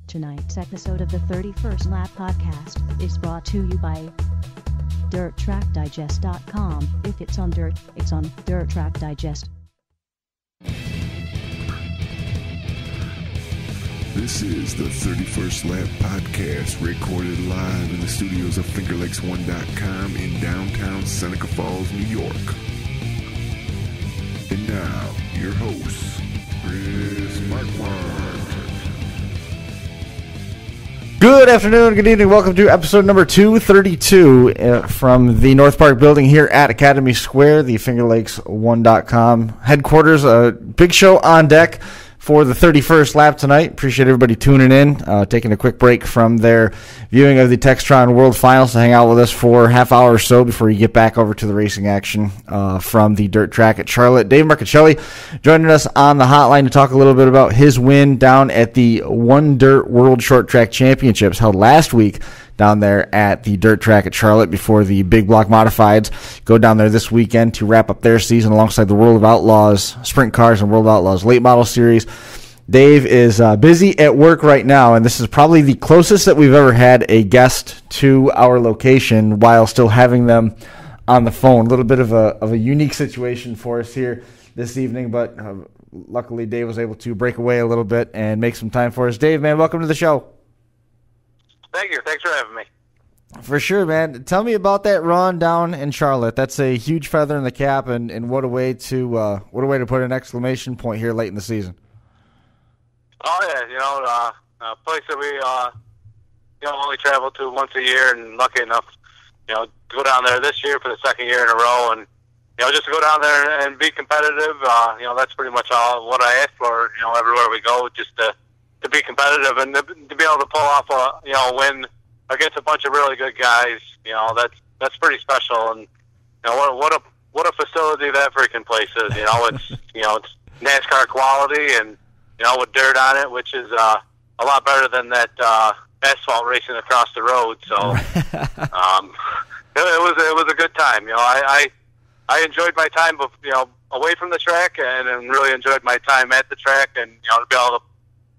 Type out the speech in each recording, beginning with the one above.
Tonight's episode of the 31st Lap Podcast is brought to you by DirtTrackDigest.com. If it's on dirt, it's on Dirt Track Digest. This is the 31st Lap Podcast, recorded live in the studios of FingerLakes1.com in downtown Seneca Falls, New York. And now, your host, Chris Marquardt. Good afternoon, good evening. Welcome to episode number 232 from the North Park building here at Academy Square, the FingerLakes1.com headquarters. A big show on deck for the 31st lap tonight. Appreciate everybody tuning in, taking a quick break from their viewing of the Textron World Finals to hang out with us for a half hour or so before you get back over to the racing action from the dirt track at Charlotte. Dave Marcuccilli joining us on the hotline to talk a little bit about his win down at the OneDirt World Short Track Championships held last week down there at the dirt track at Charlotte before the big block modifieds go down there this weekend to wrap up their season alongside the World of Outlaws Sprint Cars and World of Outlaws Late Model Series. Dave is busy at work right now, and this is probably the closest that we've ever had a guest to our location while still having them on the phone. A little bit of a unique situation for us here this evening, but luckily Dave was able to break away a little bit and make some time for us. Dave, man, welcome to the show. Thank you. Thanks for having me. For sure, man. Tell me about that run down in Charlotte. That's a huge feather in the cap, and what a way to put an exclamation point here late in the season. Oh yeah, a place that we only travel to once a year, and lucky enough, to go down there this year for the second year in a row, and just to go down there and be competitive. That's pretty much all what I ask for. Everywhere we go, just to be competitive and to be able to pull off a win against a bunch of really good guys. That's pretty special, and what a facility that freaking place is. It's NASCAR quality and with dirt on it, which is a lot better than that asphalt racing across the road. So it was a good time. I enjoyed my time away from the track, and really enjoyed my time at the track, and to be able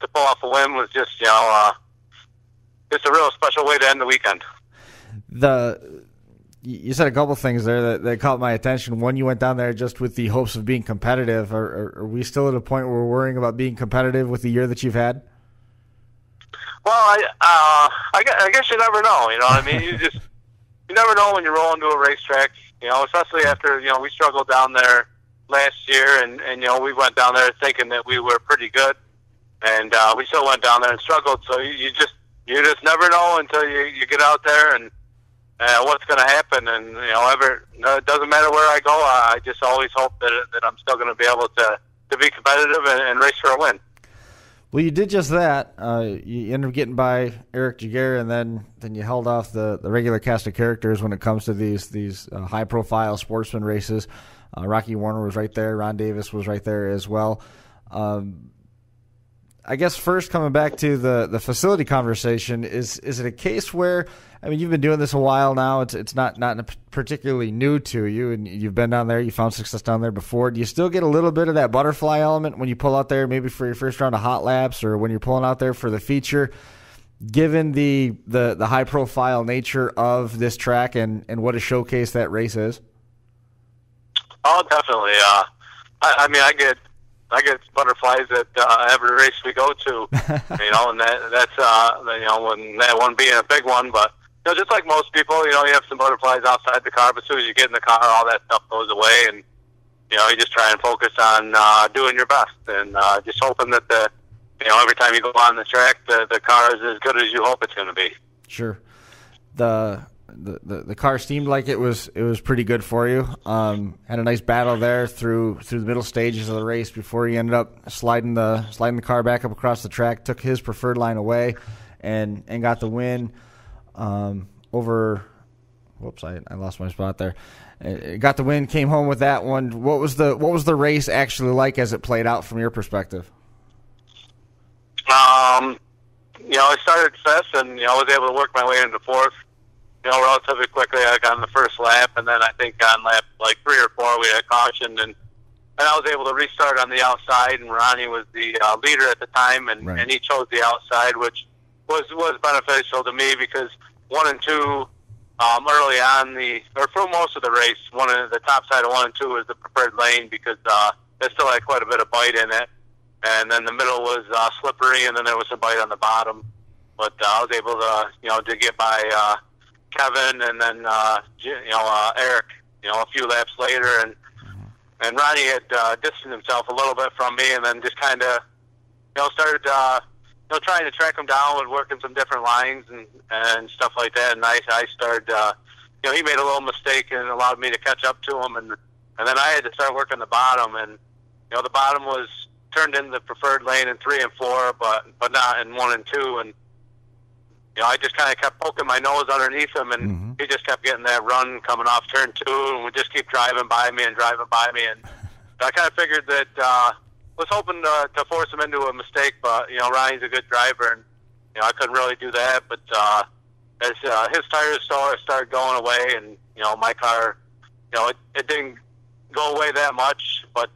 to pull off a win was just a real special way to end the weekend. You said a couple things there that caught my attention. One, you went down there just with the hopes of being competitive. Are we still at a point where we're worrying about being competitive with the year that you've had? Well, I guess you never know. You know what I mean? You never know when you roll into a racetrack. Especially after we struggled down there last year, and we went down there thinking that we were pretty good, and we still went down there and struggled. So you just never know until you get out there and what's going to happen. And it doesn't matter where I go. I just always hope that I'm still going to be able to be competitive and race for a win. Well, you did just that. You ended up getting by Eric Jaguar, and then you held off the regular cast of characters when it comes to these high-profile sportsman races. Rocky Warner was right there. Ron Davis was right there as well. I guess first coming back to the facility conversation, is it a case where, you've been doing this a while now, it's not particularly new to you, and you've been down there, you found success down there before. Do you still get a little bit of that butterfly element when you pull out there maybe for your first round of hot laps, or when you're pulling out there for the feature, given the high profile nature of this track and what a showcase that race is? Oh, definitely. I get butterflies at every race we go to, and that's when that one being a big one. But just like most people, you have some butterflies outside the car, but as soon as you get in the car, all that stuff goes away, and you just try and focus on doing your best, and just hoping that every time you go on the track, the car is as good as you hope it's going to be. Sure. The car seemed like it was pretty good for you. Had a nice battle there through the middle stages of the race before he ended up sliding the car back up across the track, took his preferred line away, and got the win over. Whoops, I lost my spot there. Got the win, came home with that one. What was the race actually like as it played out from your perspective? I started fast, and I was able to work my way into fourth. Relatively quickly. I got on the first lap, and then I think on lap 3 or 4 we had caution, and I was able to restart on the outside. And Ronnie was the leader at the time, and he chose the outside, which was beneficial to me because 1 and 2 early on for most of the race, the top side of 1 and 2 was the preferred lane because it still had quite a bit of bite in it, and then the middle was slippery, and then there was some bite on the bottom. But I was able to get by Kevin and then Eric a few laps later, and Ronnie had distanced himself a little bit from me, and then just kind of started trying to track him down with working some different lines and stuff like that. And I started he made a little mistake and allowed me to catch up to him, and then I had to start working the bottom, and the bottom was turned into the preferred lane in 3 and 4, but not in 1 and 2, and I just kind of kept poking my nose underneath him, and he just kept getting that run coming off turn 2, and would just keep driving by me, and I kind of figured that was hoping to force him into a mistake, but Ronnie's a good driver, and I couldn't really do that. But as his tires started going away, and my car, it didn't go away that much, but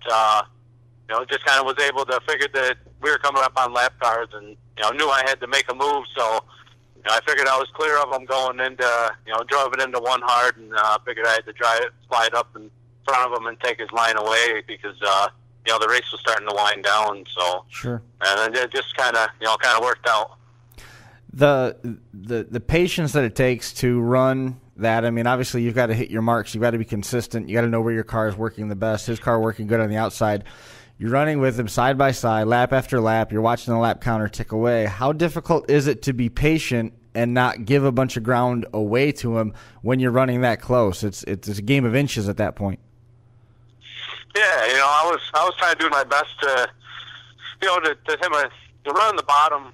just kind of was able to figure that we were coming up on lap cars, and knew I had to make a move, so. I figured I was clear of him going into, drove it into 1 hard, and figured I had to slide up in front of him and take his line away because, the race was starting to wind down. So sure, and then it just kind of worked out. The patience that it takes to run that. I mean, obviously you've got to hit your marks. You've got to be consistent. You got to know where your car is working the best. His car working good on the outside. You're running with him side by side, lap after lap. You're watching the lap counter tick away. How difficult is it to be patient and not give a bunch of ground away to him when you're running that close? It's a game of inches at that point. Yeah, I was trying to do my best to run the bottom.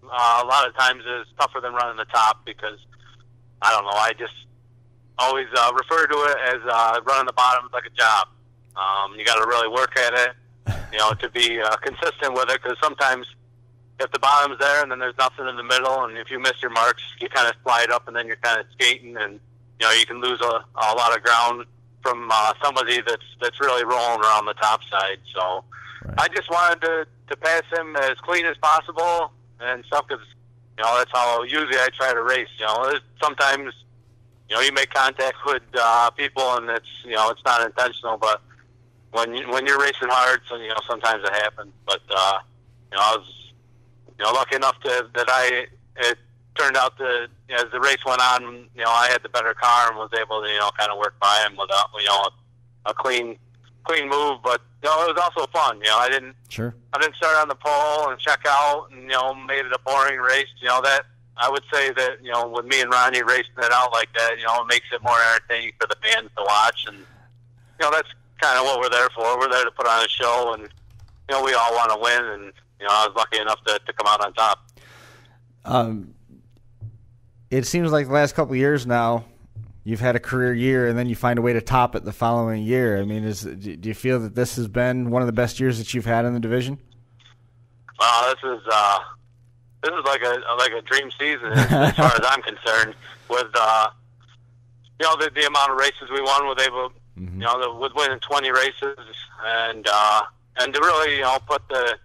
A lot of times is tougher than running the top because I don't know. I just always refer to it as running the bottom is like a job. You got to really work at it. To be consistent with it, because sometimes if the bottom's there and then there's nothing in the middle, and if you miss your marks, you kind of slide up and then you're kind of skating, and you can lose a lot of ground from somebody that's really rolling around the top side. So right. I just wanted to pass him as clean as possible and stuff, because that's how usually I try to race. Sometimes you make contact with people and it's not intentional, but when you're racing hard, so sometimes it happens. But I was lucky enough that it turned out that as the race went on, I had the better car and was able to kind of work by him without a clean move. But it was also fun. I didn't start on the pole and check out and made it a boring race. That I would say that with me and Ronnie racing it out like that, it makes it more entertaining for the fans to watch, and that's kind of what we're there for. We're there to put on a show, and we all want to win, and I was lucky enough to come out on top. It seems like the last couple of years now, you've had a career year, and then you find a way to top it the following year. I mean, do you feel that this has been one of the best years that you've had in the division? This is like a dream season as far as I'm concerned. With the amount of races we won, with able. With winning 20 races, and to really put the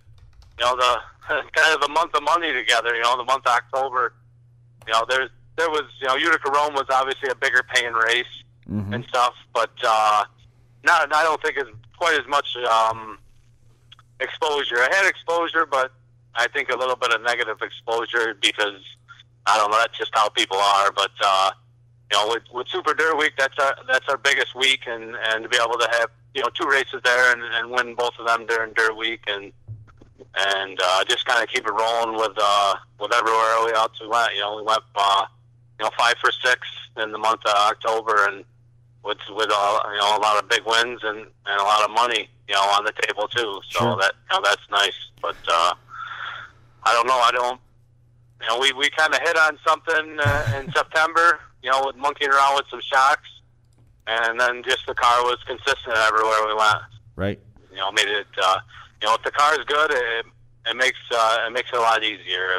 kind of the month of money together. The month of October. There was Utica Rome was obviously a bigger paying race and stuff, but I don't think it's quite as much exposure. I had exposure, but I think a little bit of negative exposure because I don't know. That's just how people are, but. With Super Dirt Week, that's our biggest week, and to be able to have 2 races there and win both of them during Dirt Week, and just kind of keep it rolling with everywhere else we went. We went 5 for 6 in the month of October, and with a lot of big wins and a lot of money on the table too. So sure. That's nice, but I don't know. We kind of hit on something in September. With monkeying around with some shocks, and then just the car was consistent everywhere we went. Right. Made it. If the car is good, it makes it a lot easier.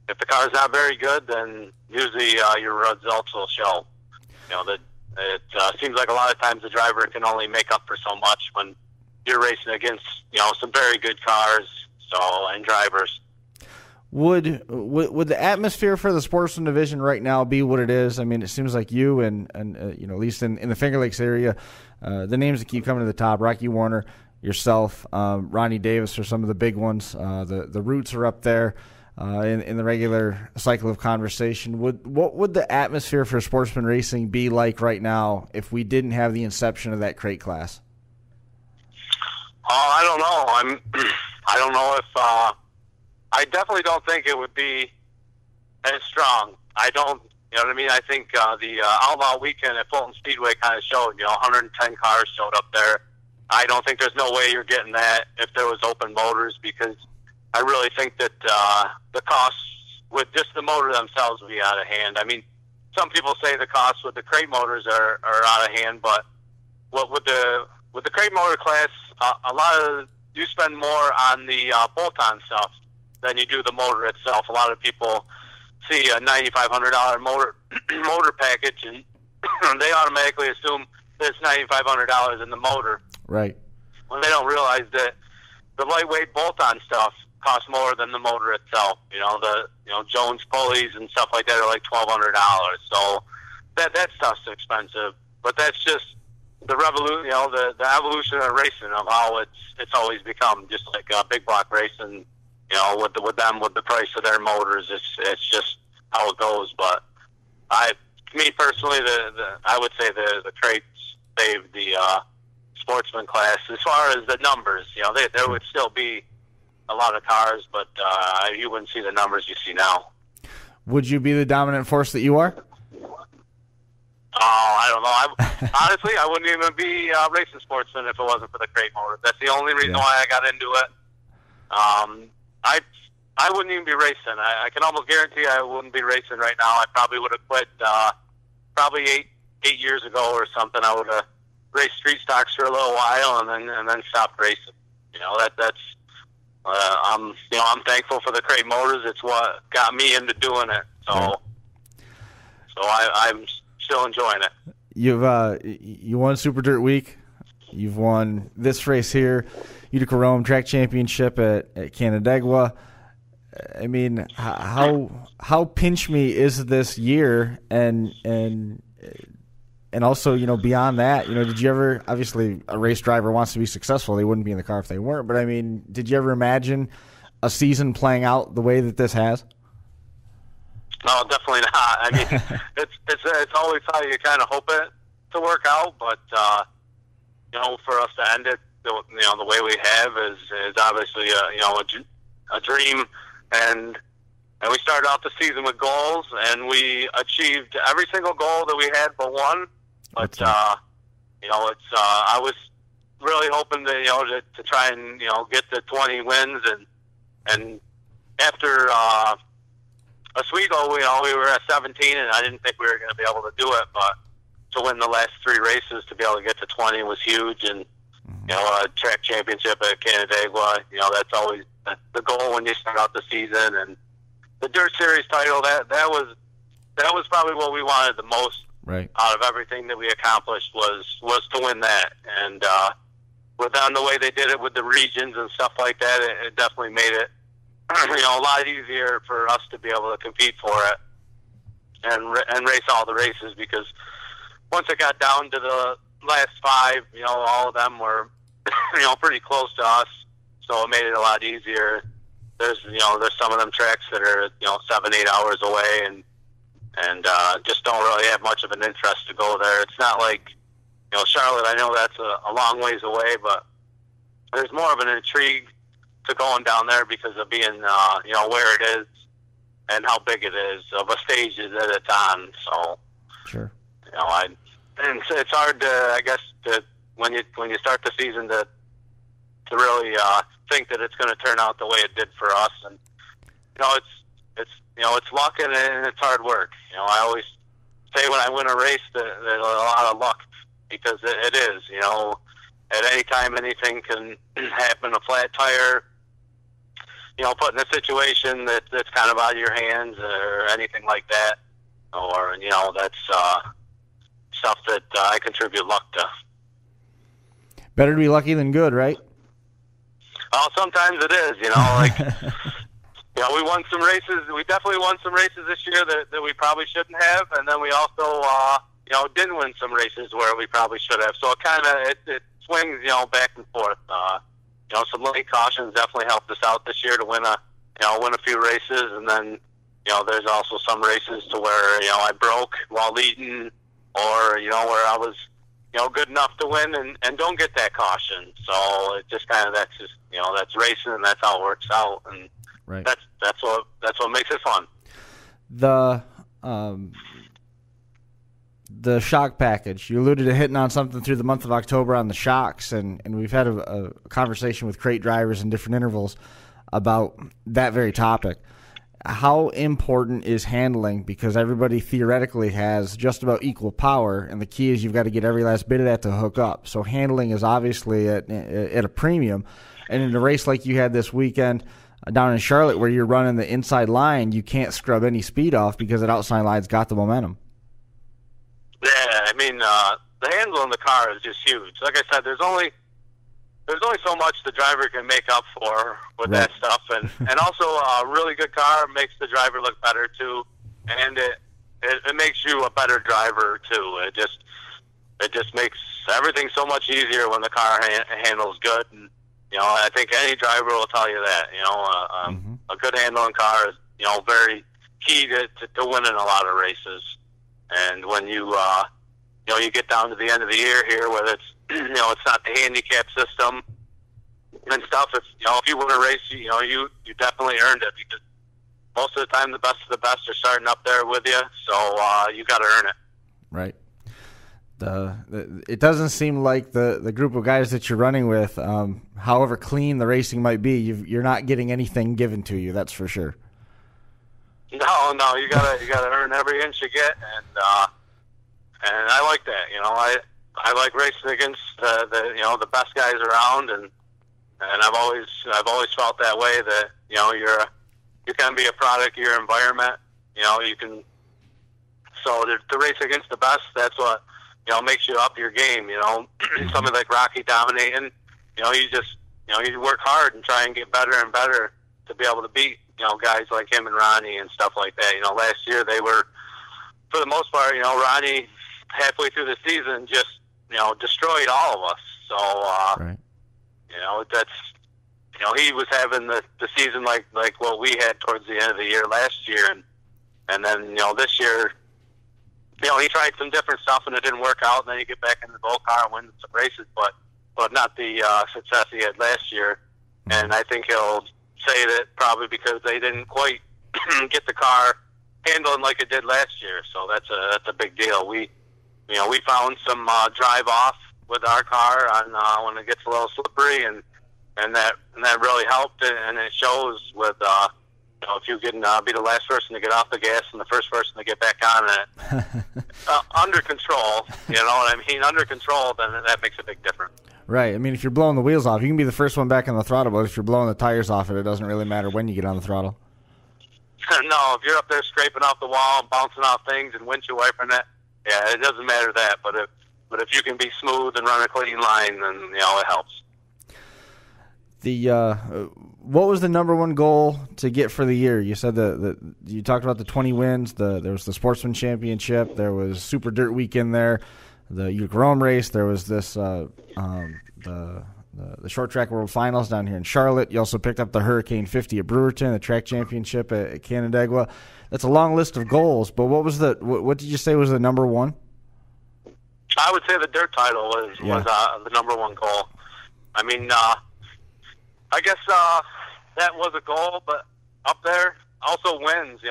If the car is not very good, then usually your results will show. It seems like a lot of times the driver can only make up for so much when you're racing against some very good cars, and drivers. Would the atmosphere for the sportsman division right now be what it is? I mean, it seems like you and at least in the Finger Lakes area, the names that keep coming to the top: Rocky Warner, yourself, Ronnie Davis are some of the big ones. The Roots are up there in the regular cycle of conversation. What would the atmosphere for sportsman racing be like right now if we didn't have the inception of that crate class? Oh, I don't know. I don't know if. I definitely don't think it would be as strong. I don't, you know what I mean? I think the Outlaw Weekend at Fulton Speedway kind of showed, 110 cars showed up there. I don't think there's no way you're getting that if there was open motors, because I really think that the costs with just the motor themselves would be out of hand. I mean, some people say the costs with the crate motors are out of hand, but with the crate motor class, a lot of you spend more on the bolt-on stuff than you do the motor itself. A lot of people see a $9,500 motor package, and they automatically assume there's $9,500 in the motor. Right. When they don't realize that the lightweight bolt-on stuff costs more than the motor itself. Jones pulleys and stuff like that are like $1,200. So that stuff's expensive. But that's just the revolution, the evolution of racing, of how it's always become. Just like big block racing. With the price of their motors, it's just how it goes. But me personally, I would say the crates saved the sportsman class as far as the numbers. There would still be a lot of cars, but you wouldn't see the numbers you see now. Would you be the dominant force that you are? Oh, I don't know. Honestly, I wouldn't even be racing sportsman if it wasn't for the crate motor. That's the only reason why I got into it. I wouldn't even be racing. I can almost guarantee I wouldn't be racing right now. I probably would have quit probably eight years ago or something. I would have raced street stocks for a little while and then stopped racing. I'm thankful for the crate motors. It's what got me into doing it. So I'm still enjoying it. You won Super Dirt Week. You've won this race here, Utica Rome Track Championship at Canandaigua. I mean, how pinch me is this year, and also beyond that, did you ever, obviously a race driver wants to be successful, they wouldn't be in the car if they weren't, but I mean, did you ever imagine a season playing out the way that this has? No, definitely not. I mean, it's always how you kind of hope it to work out, but for us to end it, the way we have is obviously a dream, and we started off the season with goals, and we achieved every single goal that we had but one. But I was really hoping to try and get the 20 wins, and after Oswego, we were at 17, and I didn't think we were going to be able to do it, but to win the last 3 races, to be able to get to 20 was huge. And a track championship at Canandaigua, that's always the goal when you start out the season. And the Dirt Series title, that was probably what we wanted the most. Right. Out of everything that we accomplished was to win that. And with them, the way they did it with the regions and stuff like that, it definitely made it a lot easier for us to be able to compete for it and race all the races, because once it got down to the last 5, all of them were pretty close to us, so it made it a lot easier. There's some of them tracks that are 7-8 hours away, and just don't really have much of an interest to go there. It's not like Charlotte. I know that's a long ways away, but there's more of an intrigue to going down there because of being where it is and how big it is, of a stage that it's on. So sure, and it's hard to, I guess, when you start the season to really think that it's going to turn out the way it did for us. And it's luck and it's hard work. I always say when I win a race that there's a lot of luck, because it is. At any time anything can happen. A flat tire, put in a situation that's kind of out of your hands, or anything like that, or that's stuff that I contribute luck to. Better to be lucky than good, right? Well, sometimes it is, like we won some races. We definitely won some races this year that we probably shouldn't have, and then we also, didn't win some races where we probably should have. So it swings, back and forth. Some late cautions definitely helped us out this year to win a few races, and then, there's also some races to where, I broke while leading, or, where I was, good enough to win and don't get that caution. So it just that's racing, and that's how it works out. And right. That's what makes it fun. The shock package. You alluded to hitting on something through the month of October on the shocks, and we've had a conversation with crate drivers in different intervals about that very topic. How important is handling? Because everybody theoretically has just about equal power, and the key is you've got to get every last bit of that to hook up. So handling is obviously at a premium. And in a race like you had this weekend down in Charlotte where you're running the inside line, you can't scrub any speed off because that outside line's got the momentum. Yeah, I mean, the handle in the car is just huge. Like I said, there's only so much the driver can make up for with that stuff, and also a really good car makes the driver look better too, and it makes you a better driver too. It just makes everything so much easier when the car handles good, and I think any driver will tell you that. A good handling car is very key to winning a lot of races. And when you get down to the end of the year here, whether it's it's not the handicap system and stuff. If you win a race, you definitely earned it, because most of the time the best of the best are starting up there with you. So you got to earn it. Right. It doesn't seem like the group of guys that you're running with, however clean the racing might be, you're not getting anything given to you. That's for sure. No, you gotta earn every inch you get, and I like that. I like racing against the best guys around, and I've always felt that way, that you can be a product of your environment. You can, so to race against the best, that's what makes you up your game. Something like Rocky dominating, you work hard and try and get better and better to be able to beat guys like him and Ronnie and stuff like that. Last year they were, for the most part, Ronnie halfway through the season just destroyed all of us. So right. That's he was having the season like what we had towards the end of the year last year, and then this year he tried some different stuff and it didn't work out, and then you get back in the gold car and win some races, but not the success he had last year. And I think he'll say that probably because they didn't quite get the car handling like it did last year. So that's a big deal. We found some drive off with our car on when it gets a little slippery, and that really helped, and it shows with if you can be the last person to get off the gas and the first person to get back on it under control. You know what I mean? Under control, then that makes a big difference. Right. I mean, if you're blowing the wheels off, you can be the first one back on the throttle, but if you're blowing the tires off it doesn't really matter when you get on the throttle. No, if you're up there scraping off the wall and bouncing off things and windshield wiping it, yeah, it doesn't matter that. But if you can be smooth and run a clean line, then it helps. What was the number one goal to get for the year? You said you talked about the 20 wins. There was the Sportsman Championship. There was Super Dirt Weekend there. The Utica Rome race. There was this the Short Track World Finals down here in Charlotte. You also picked up the Hurricane 50 at Brewerton, the Track Championship at Canandaigua. That's a long list of goals. But what did you say was the number one? I would say the dirt title was the number one goal. I mean, I guess that was a goal, but up there also wins.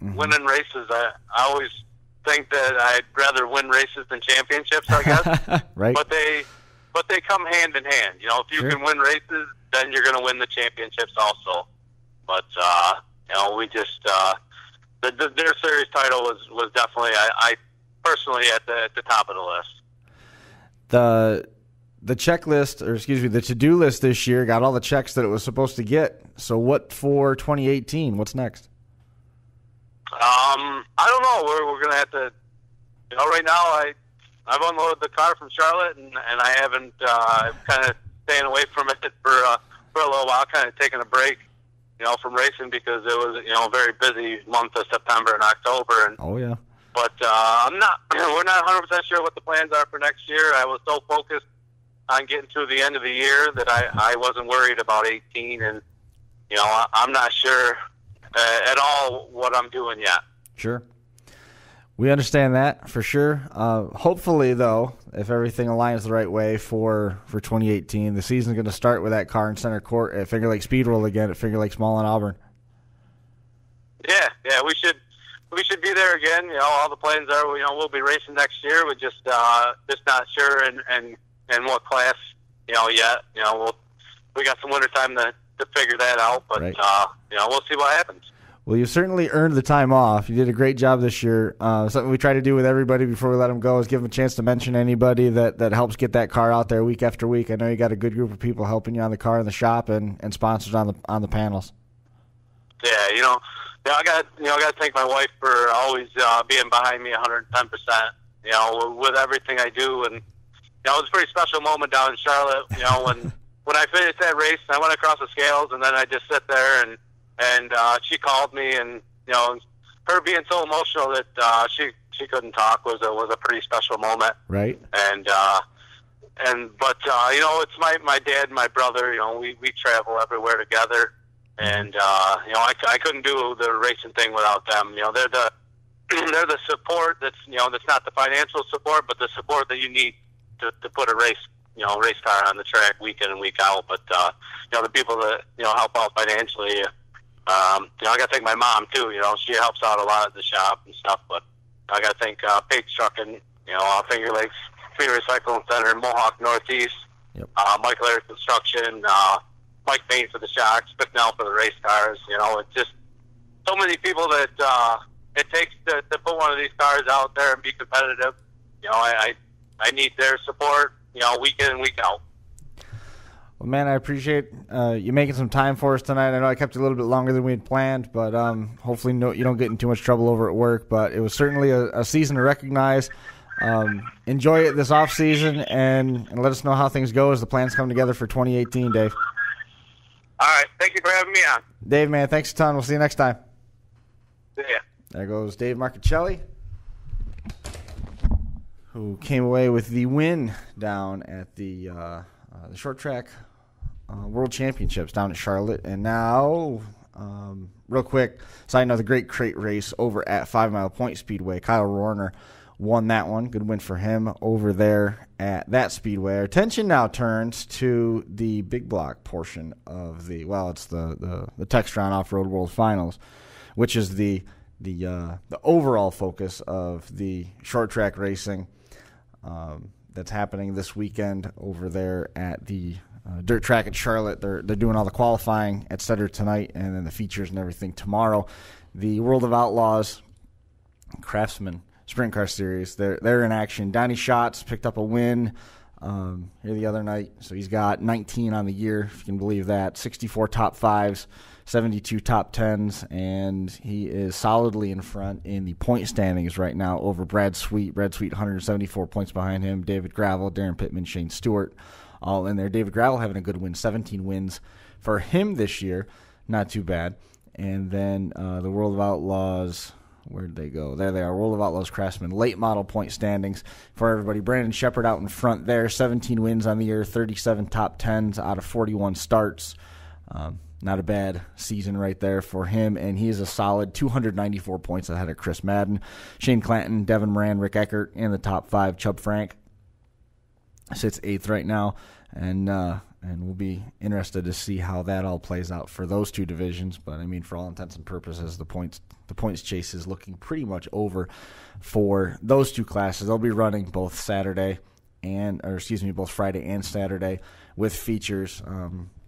Winning races. I always think that I'd rather win races than championships, I guess. Right. But they come hand in hand. If you can win races, then you're going to win the championships also. But we just their series title was definitely I personally at the top of the list. The checklist, or excuse me, the to-do list this year got all the checks that it was supposed to get. So what for 2018? What's next? I don't know. We're going to have to, right now I've unloaded the car from Charlotte, and I haven't, I'm kind of staying away from it for a little while, kind of taking a break. from racing because it was, a very busy month of September and October. And oh yeah. But we're not 100% sure what the plans are for next year. I was so focused on getting through the end of the year that I wasn't worried about 18, and I'm not sure at all what I'm doing yet. Sure. We understand that for sure. Hopefully, though, if everything aligns the right way for 2018, the season's going to start with that car in center court at Finger Lakes Speedwell again at Finger Lakes Mall in Auburn. Yeah, we should be there again. All the plans are, we'll be racing next year. We're just not sure in what class, yet. We got some winter time to figure that out, but right. We'll see what happens. Well, you certainly earned the time off. You did a great job this year. Something we try to do with everybody before we let them go is give them a chance to mention anybody that helps get that car out there week after week. I know you got a good group of people helping you on the car in the shop and sponsors on the panels. Yeah, I got to thank my wife for always being behind me 110%. With everything I do, and it was a pretty special moment down in Charlotte. When I finished that race, I went across the scales, and then I just sit there and she called me, and her being so emotional that she couldn't talk was a pretty special moment. Right. But it's my dad and my brother. We travel everywhere together, and I couldn't do the racing thing without them. They're the support that's that's not the financial support, but the support that you need to put a race car on the track week in and week out. But the people that help out financially. I got to thank my mom too. She helps out a lot at the shop and stuff. But I got to thank Paige Trucking, Finger Lakes Free Recycling Center, Mohawk Northeast, yep. Michael Air Construction, Mike Bain for the shocks, Bicknell for the race cars. It's just so many people that it takes to put one of these cars out there and be competitive. I need their support. Week in and week out. Well, man, I appreciate you making some time for us tonight. I know I kept you a little bit longer than we had planned, but hopefully you don't get in too much trouble over at work. But it was certainly a season to recognize. Enjoy it this off season, and let us know how things go as the plans come together for 2018, Dave. All right. Thank you for having me on. Dave, man, thanks a ton. We'll see you next time. See ya. There goes Dave Marcuccilli, who came away with the win down at the short track World Championships down at Charlotte. And now, real quick, side note, the great crate race over at 5 Mile Point Speedway. Kyle Rorner won that one. Good win for him over there at that speedway. Our attention now turns to the big block portion of it's the Textron Off-Road World Finals, which is the overall focus of the short track racing that's happening this weekend over there at the dirt track at Charlotte. They're doing all the qualifying, etc. tonight, and then the features and everything tomorrow. The World of Outlaws Craftsman Sprint Car Series, they're in action. Donnie Schatz picked up a win here the other night, so he's got 19 on the year, if you can believe that. 64 top fives, 72 top tens, and he is solidly in front in the point standings right now over Brad Sweet. Brad Sweet 174 points behind him. David Gravel, Darren Pittman, Shane Stewart all in there. David Gravel having a good win, 17 wins for him this year. Not too bad. And then the World of Outlaws, where did they go? There they are, World of Outlaws Craftsman. Late model point standings for everybody. Brandon Shepard out in front there, 17 wins on the year, 37 top tens out of 41 starts. Not a bad season right there for him, and he is a solid 294 points ahead of Chris Madden. Shane Clanton, Devin Moran, Rick Eckert in the top five. Chubb Frank sits eighth right now, and we'll be interested to see how that all plays out for those two divisions. But I mean, for all intents and purposes, the points chase is looking pretty much over for those two classes. They'll be running both Friday and Saturday with features.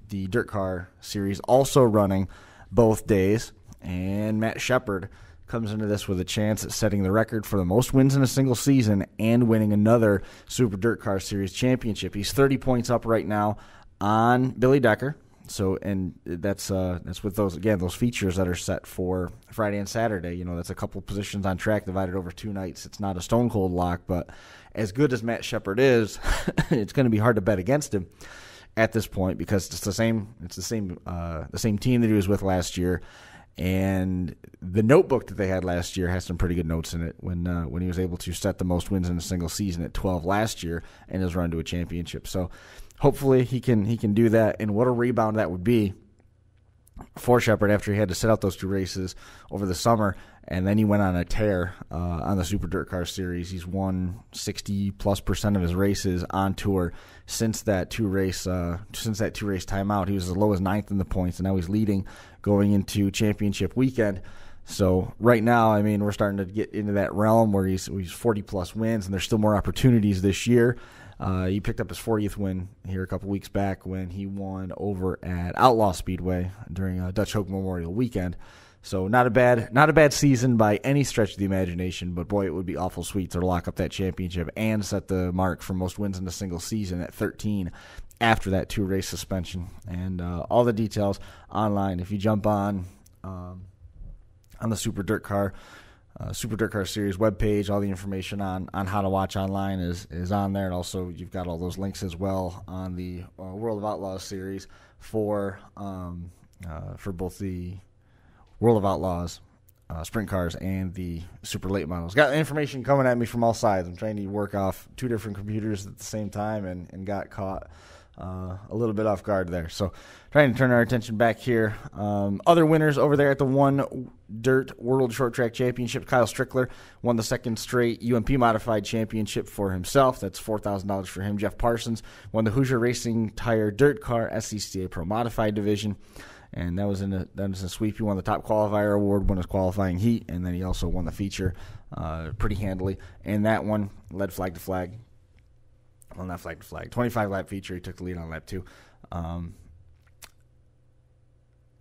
The Dirt Car Series also running both days, and Matt Shepard comes into this with a chance at setting the record for the most wins in a single season and winning another Super Dirt Car Series championship. He's 30 points up right now on Billy Decker. So, and that's with those features that are set for Friday and Saturday. That's a couple positions on track divided over 2 nights. It's not a stone cold lock, but as good as Matt Shepard is, it's going to be hard to bet against him at this point because it's the same team that he was with last year. And the notebook that they had last year has some pretty good notes in it when he was able to set the most wins in a single season at 12 last year and his run to a championship. So hopefully he can do that. And what a rebound that would be for Shepard after he had to sit out those 2 races over the summer. And then he went on a tear on the Super Dirt Car Series. He's won 60+% of his races on tour since that 2-race timeout. He was as low as 9th in the points, and now he's leading going into championship weekend. So right now, I mean, we're starting to get into that realm where he's 40+ wins, and there's still more opportunities this year. He picked up his 40th win here a couple weeks back when he won over at Outlaw Speedway during Dutch Hope Memorial Weekend. So not a bad season by any stretch of the imagination, but boy, it would be awful sweet to lock up that championship and set the mark for most wins in a single season at 13 after that 2-race suspension. And all the details online. If you jump on the Super Dirt Car Series webpage, all the information on how to watch online is on there. And also you've got all those links as well on the World of Outlaws series for both the World of Outlaws sprint cars and the super late models. Got information coming at me from all sides. I'm trying to work off 2 different computers at the same time and got caught a little bit off guard there. So trying to turn our attention back here. Other winners over there at the OneDirt World Short Track Championship. Kyle Strickler won the 2nd straight UMP Modified Championship for himself. That's $4,000 for him. Jeff Parsons won the Hoosier Racing Tire Dirt Car SCCA Pro Modified Division. And that was in a sweep. He won the top qualifier award, won his qualifying heat, and then he also won the feature pretty handily. And that one led flag to flag. Well, not flag to flag. 25-lap feature. He took the lead on lap 2.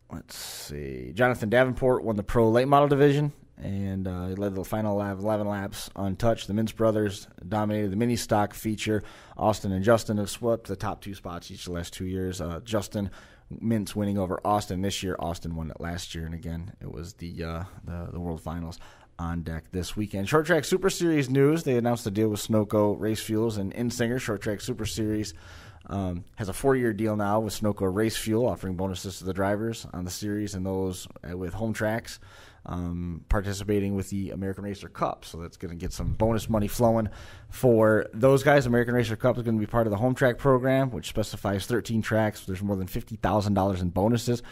Let's see. Jonathan Davenport won the pro late model division, and he led the final 11 laps untouched. The Mintz brothers dominated the mini stock feature. Austin and Justin have swept the top 2 spots each the last 2 years. Justin Mintz winning over Austin this year. Austin won it last year, and again, it was the World Finals on deck this weekend. Short Track Super Series news. They announced a deal with Sunoco Race Fuels and Insinger. Short Track Super Series has a 4-year deal now with Sunoco Race Fuel, offering bonuses to the drivers on the series and those with home tracks participating with the American Racer Cup. So that's going to get some bonus money flowing for those guys. American Racer Cup is going to be part of the home track program, which specifies 13 tracks. There's more than $50,000 in bonuses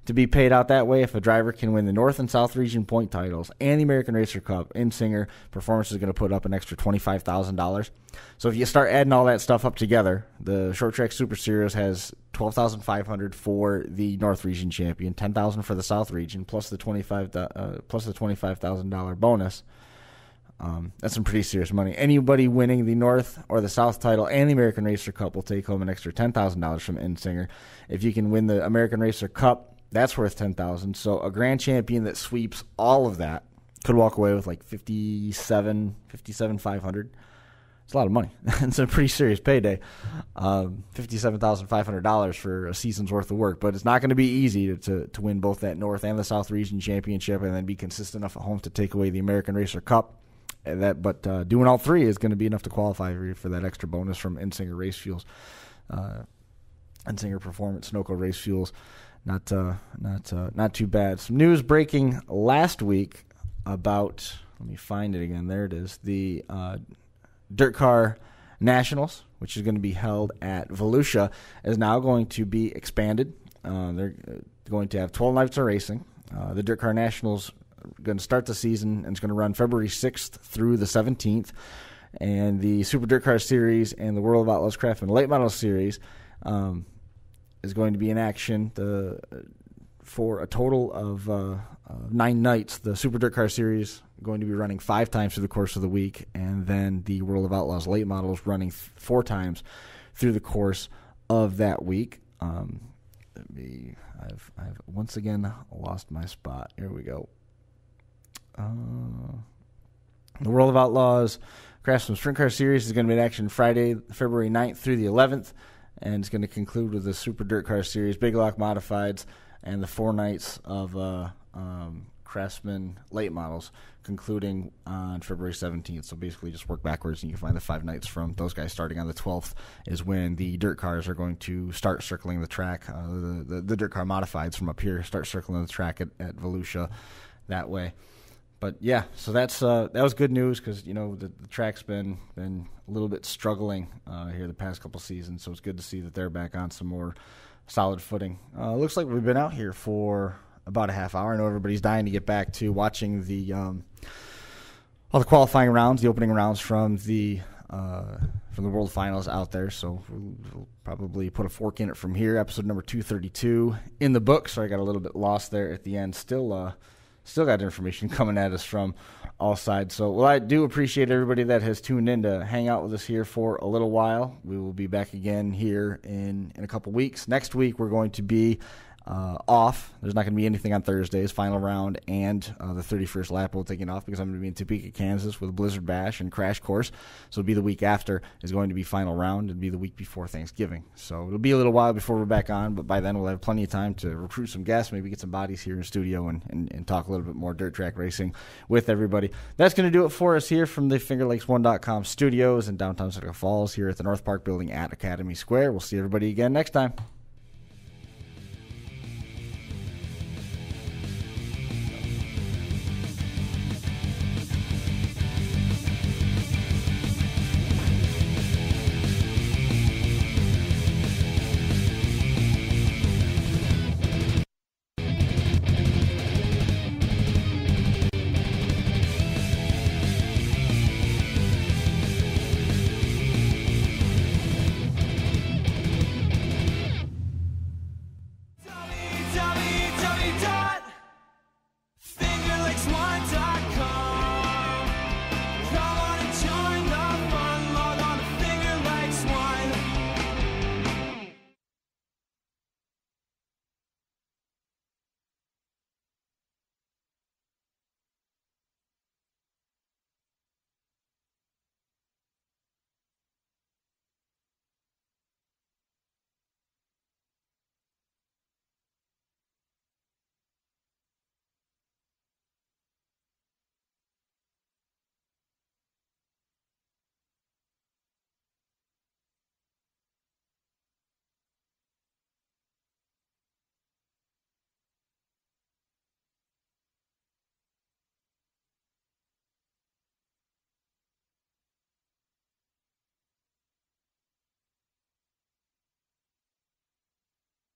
to be paid out that way if a driver can win the North and South Region point titles and the American Racer Cup. Insinger Performance is going to put up an extra $25,000. So if you start adding all that stuff up together, the Short Track Super Series has $12,500 for the North Region champion, $10,000 for the South Region, plus the $25,000 bonus. That's some pretty serious money. Anybody winning the North or the South title and the American Racer Cup will take home an extra $10,000 from Insinger. If you can win the American Racer Cup, that's worth $10,000. So a grand champion that sweeps all of that could walk away with like $57,500. It's a lot of money. It's a pretty serious payday. $57,500 for a season's worth of work. But it's not going to be easy to win both that North and the South Region championship and then be consistent enough at home to take away the American Racer Cup. But doing all 3 is going to be enough to qualify for that extra bonus from Insinger Race Fuels, Insinger Performance, Sunoco Race Fuels. Not too bad. Some news breaking last week about, let me find it again. There it is. The Dirt Car Nationals, which is going to be held at Volusia, is now going to be expanded. They're going to have 12 nights of racing. The Dirt Car Nationals are going to start the season, and it's going to run February 6th through the 17th. And the Super Dirt Car Series and the World of Outlaws Craftsman Late Model Series is going to be in action for a total of 9 nights. The Super Dirt Car Series going to be running 5 times through the course of the week, and then the World of Outlaws Late Models running 4 times through the course of that week. I've once again lost my spot. Here we go. The World of Outlaws Craftsman Sprint Car Series is going to be in action Friday, February 9th through the 11th. And it's going to conclude with the Super Dirt Car Series, Big Lock Modifieds, and the 4 nights of Craftsman late models, concluding on February 17th. So basically just work backwards, and you can find the 5 nights from those guys starting on the 12th is when the dirt cars are going to start circling the track. The dirt car modifieds from up here start circling the track at Volusia that way. But yeah, so that was good news because the track's been a little bit struggling here the past couple seasons. So it's good to see that they're back on some more solid footing. Looks like we've been out here for about a half hour. I know everybody's dying to get back to watching all the qualifying rounds, the opening rounds from the World Finals out there. So we'll probably put a fork in it from here. Episode number 232 in the book. Sorry, I got a little bit lost there at the end. Still got information coming at us from all sides. So, well, I do appreciate everybody that has tuned in to hang out with us here for a little while. We will be back again here in a couple weeks. Next week, we're going to be off. There's not going to be anything on Thursdays, final round, and the 31st lap will take it off because I'm going to be in Topeka, Kansas with Blizzard Bash and Crash Course. So it'll be the week after is going to be final round. It'll be the week before Thanksgiving. So it'll be a little while before we're back on, but by then we'll have plenty of time to recruit some guests, maybe get some bodies here in studio and talk a little bit more dirt track racing with everybody. That's going to do it for us here from the FingerLakes1.com studios in downtown Seneca Falls here at the North Park building at Academy Square. We'll see everybody again next time.